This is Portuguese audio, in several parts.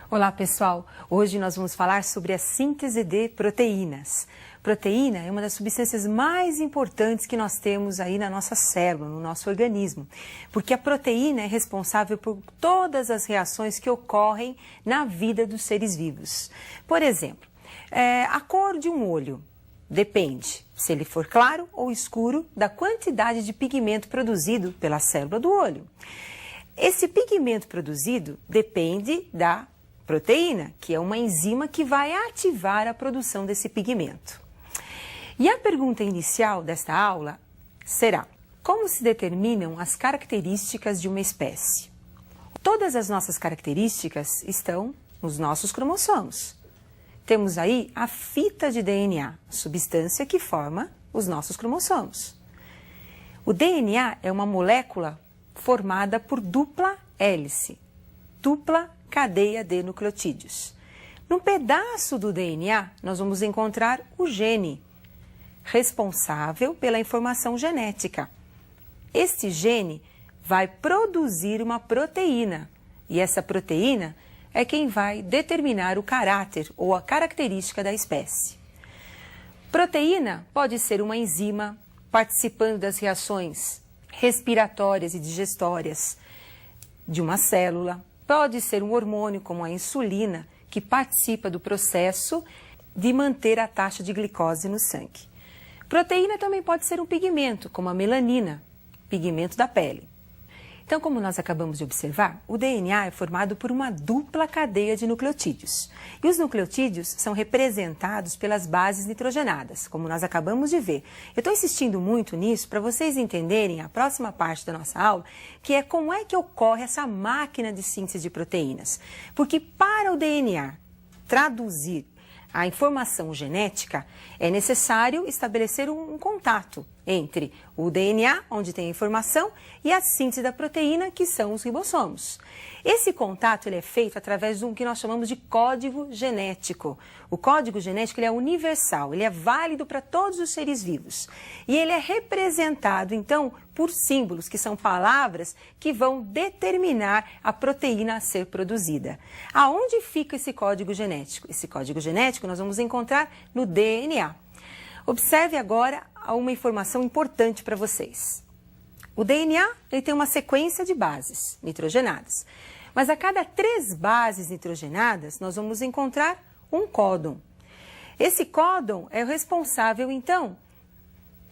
Olá pessoal, hoje nós vamos falar sobre a síntese de proteínas. Proteína é uma das substâncias mais importantes que nós temos aí na nossa célula, no nosso organismo, porque a proteína é responsável por todas as reações que ocorrem na vida dos seres vivos. Por exemplo, a cor de um olho depende, se ele for claro ou escuro, da quantidade de pigmento produzido pela célula do olho. Esse pigmento produzido depende da proteína, que é uma enzima que vai ativar a produção desse pigmento. E a pergunta inicial desta aula será: como se determinam as características de uma espécie? Todas as nossas características estão nos nossos cromossomos. Temos aí a fita de DNA, substância que forma os nossos cromossomos. O DNA é uma molécula formada por dupla hélice, dupla cadeia de nucleotídeos. Num pedaço do DNA, nós vamos encontrar o gene, responsável pela informação genética. Este gene vai produzir uma proteína, e essa proteína é quem vai determinar o caráter ou a característica da espécie. Proteína pode ser uma enzima participando das reações respiratórias e digestórias de uma célula. Pode ser um hormônio, como a insulina, que participa do processo de manter a taxa de glicose no sangue. Proteína também pode ser um pigmento, como a melanina, pigmento da pele. Então, como nós acabamos de observar, o DNA é formado por uma dupla cadeia de nucleotídeos. E os nucleotídeos são representados pelas bases nitrogenadas, como nós acabamos de ver. Eu estou insistindo muito nisso para vocês entenderem a próxima parte da nossa aula, que é como é que ocorre essa máquina de síntese de proteínas. Porque para o DNA traduzir a informação genética, é necessário estabelecer um contato entre o DNA, onde tem a informação, e a síntese da proteína, que são os ribossomos. Esse contato ele é feito através de um que nós chamamos de código genético. O código genético ele é universal, ele é válido para todos os seres vivos. E ele é representado, então, por símbolos, que são palavras que vão determinar a proteína a ser produzida. Aonde fica esse código genético? Esse código genético nós vamos encontrar no DNA. Observe agora uma informação importante para vocês. O DNA ele tem uma sequência de bases nitrogenadas, mas a cada 3 bases nitrogenadas nós vamos encontrar um códon. Esse códon é o responsável, então,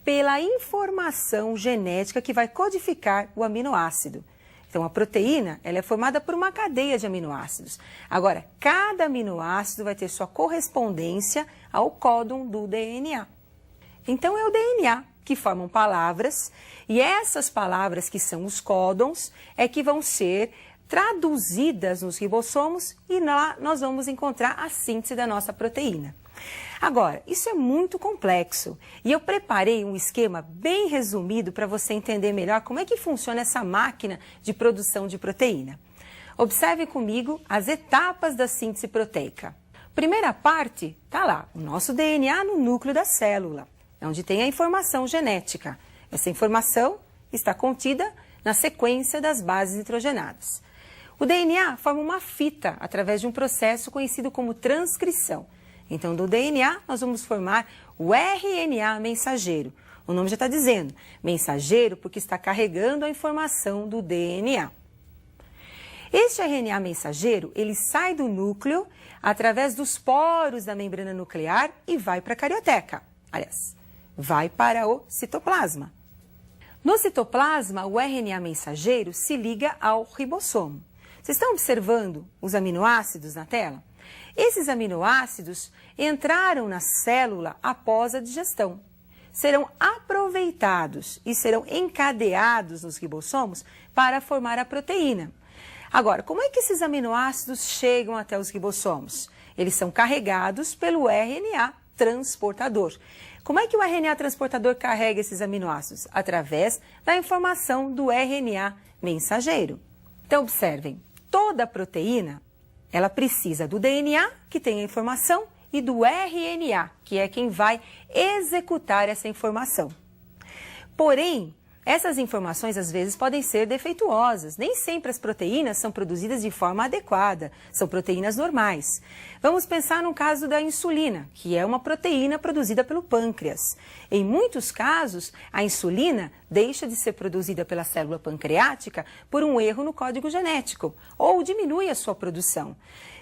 pela informação genética que vai codificar o aminoácido. Então, a proteína ela é formada por uma cadeia de aminoácidos. Agora, cada aminoácido vai ter sua correspondência ao códon do DNA. Então, é o DNA que formam palavras, e essas palavras, que são os códons, é que vão ser traduzidas nos ribossomos, e lá nós vamos encontrar a síntese da nossa proteína. Agora, isso é muito complexo, e eu preparei um esquema bem resumido para você entender melhor como é que funciona essa máquina de produção de proteína. Observe comigo as etapas da síntese proteica. Primeira parte, está lá, o nosso DNA no núcleo da célula, onde tem a informação genética. Essa informação está contida na sequência das bases nitrogenadas. O DNA forma uma fita através de um processo conhecido como transcrição. Então, do DNA, nós vamos formar o RNA mensageiro. O nome já está dizendo, mensageiro, porque está carregando a informação do DNA. Este RNA mensageiro, ele sai do núcleo através dos poros da membrana nuclear e vai para a carioteca. Aliás, vai para o citoplasma. No citoplasma, o RNA mensageiro se liga ao ribossomo. Vocês estão observando os aminoácidos na tela? Esses aminoácidos entraram na célula após a digestão. Serão aproveitados e serão encadeados nos ribossomos para formar a proteína. Agora, como é que esses aminoácidos chegam até os ribossomos? Eles são carregados pelo RNA transportador. Como é que o RNA transportador carrega esses aminoácidos? Através da informação do RNA mensageiro. Então, observem, toda proteína, ela precisa do DNA, que tem a informação, e do RNA, que é quem vai executar essa informação. Porém, Essas informações às vezes podem ser defeituosas. Nem sempre as proteínas são produzidas de forma adequada, são proteínas normais. Vamos pensar no caso da insulina, que é uma proteína produzida pelo pâncreas. Em muitos casos, a insulina deixa de ser produzida pela célula pancreática por um erro no código genético, ou diminui a sua produção.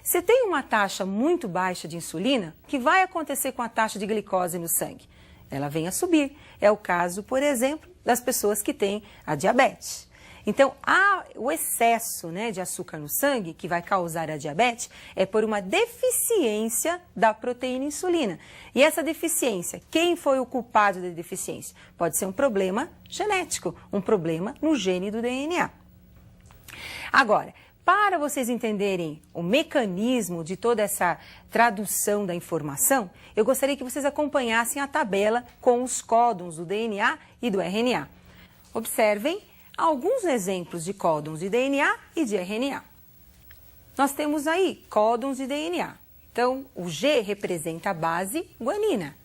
Se tem uma taxa muito baixa de insulina, o que vai acontecer com a taxa de glicose no sangue? Ela vem a subir. É o caso, por exemplo, das pessoas que têm a diabetes. Então, o excesso de açúcar no sangue que vai causar a diabetes é por uma deficiência da proteína insulina. E essa deficiência, quem foi o culpado da deficiência? Pode ser um problema genético, um problema no gene do DNA. Agora, para vocês entenderem o mecanismo de toda essa tradução da informação, eu gostaria que vocês acompanhassem a tabela com os códons do DNA e do RNA. Observem alguns exemplos de códons de DNA e de RNA. Nós temos aí códons de DNA. Então, o G representa a base guanina,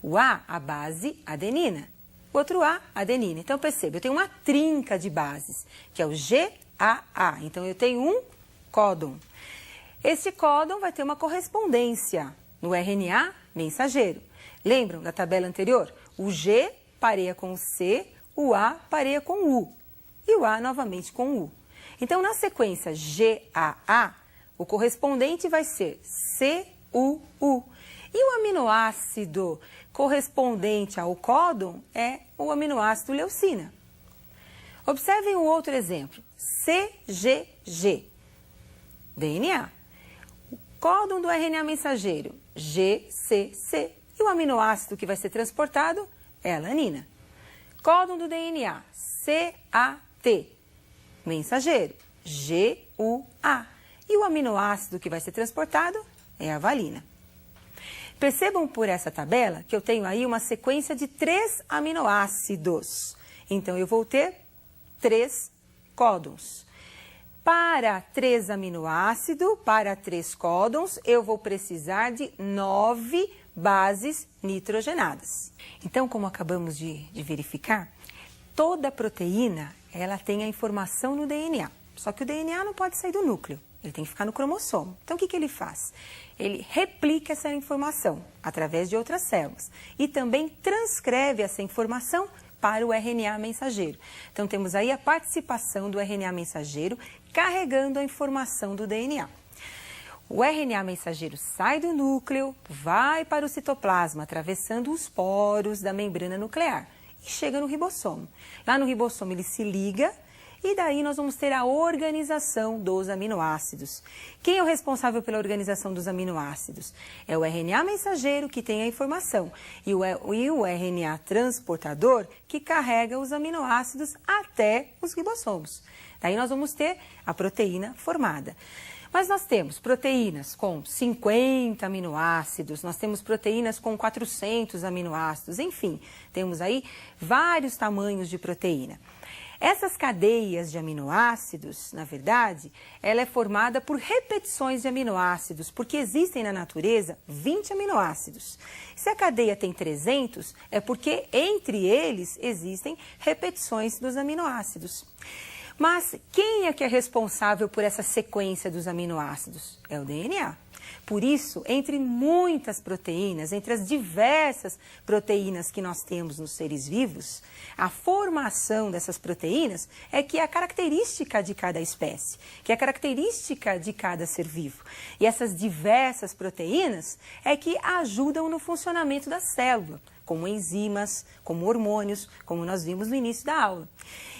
o A, a base adenina, o outro A, adenina. Então, perceba, eu tenho uma trinca de bases, que é o GAA. Então, eu tenho um códon. Esse códon vai ter uma correspondência no RNA mensageiro. Lembram da tabela anterior? O G pareia com o C, o A pareia com o U e o A novamente com o U. Então, na sequência GAA, o correspondente vai ser CUU. E o aminoácido correspondente ao códon é o aminoácido leucina. Observem o outro exemplo, CGG, DNA. O códon do RNA mensageiro, GCC. E o aminoácido que vai ser transportado é a alanina. Códon do DNA, CAT, mensageiro, GUA. E o aminoácido que vai ser transportado é a valina. Percebam por essa tabela que eu tenho aí uma sequência de 3 aminoácidos. Então, eu vou ter 3 códons. Para 3 aminoácidos, para 3 códons, eu vou precisar de 9 bases nitrogenadas. Então, como acabamos de verificar, toda proteína ela tem a informação no DNA. Só que o DNA não pode sair do núcleo, ele tem que ficar no cromossomo. Então, o que ele faz? Ele replica essa informação através de outras células e também transcreve essa informação para o RNA mensageiro. Então, temos aí a participação do RNA mensageiro carregando a informação do DNA. O RNA mensageiro sai do núcleo, vai para o citoplasma, atravessando os poros da membrana nuclear e chega no ribossomo. Lá no ribossomo ele se liga e daí nós vamos ter a organização dos aminoácidos. Quem é o responsável pela organização dos aminoácidos? É o RNA mensageiro que tem a informação e o RNA transportador que carrega os aminoácidos até os ribossomos. Daí nós vamos ter a proteína formada. Mas nós temos proteínas com 50 aminoácidos, nós temos proteínas com 400 aminoácidos, enfim, temos aí vários tamanhos de proteína. Essas cadeias de aminoácidos, na verdade, ela é formada por repetições de aminoácidos, porque existem na natureza 20 aminoácidos. Se a cadeia tem 300, é porque entre eles existem repetições dos aminoácidos. Mas quem é que é responsável por essa sequência dos aminoácidos? É o DNA. Por isso, entre muitas proteínas, entre as diversas proteínas que nós temos nos seres vivos, a formação dessas proteínas é que é a característica de cada espécie, que é a característica de cada ser vivo. E essas diversas proteínas é que ajudam no funcionamento da célula, como enzimas, como hormônios, como nós vimos no início da aula.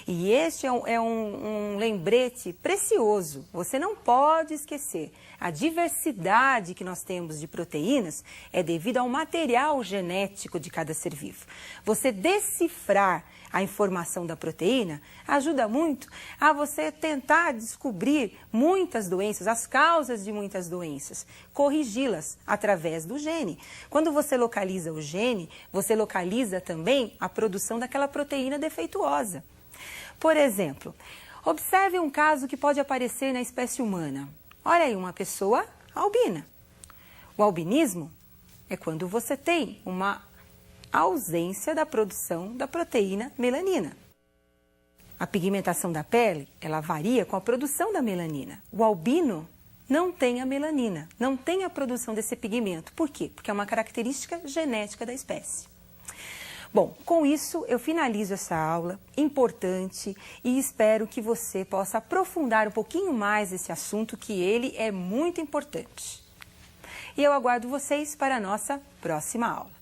E este é um lembrete precioso. Você não pode esquecer. A diversidade que nós temos de proteínas é devido ao material genético de cada ser vivo. Você decifrar a informação da proteína ajuda muito a você tentar descobrir muitas doenças, as causas de muitas doenças, corrigi-las através do gene. Quando você localiza o gene, você localiza também a produção daquela proteína defeituosa. Por exemplo, observe um caso que pode aparecer na espécie humana. Olha aí, uma pessoa albina. O albinismo é quando você tem uma ausência da produção da proteína melanina. A pigmentação da pele, ela varia com a produção da melanina. O albino não tem a melanina, não tem a produção desse pigmento. Por quê? Porque é uma característica genética da espécie. Bom, com isso eu finalizo essa aula importante e espero que você possa aprofundar um pouquinho mais esse assunto, que ele é muito importante. E eu aguardo vocês para a nossa próxima aula.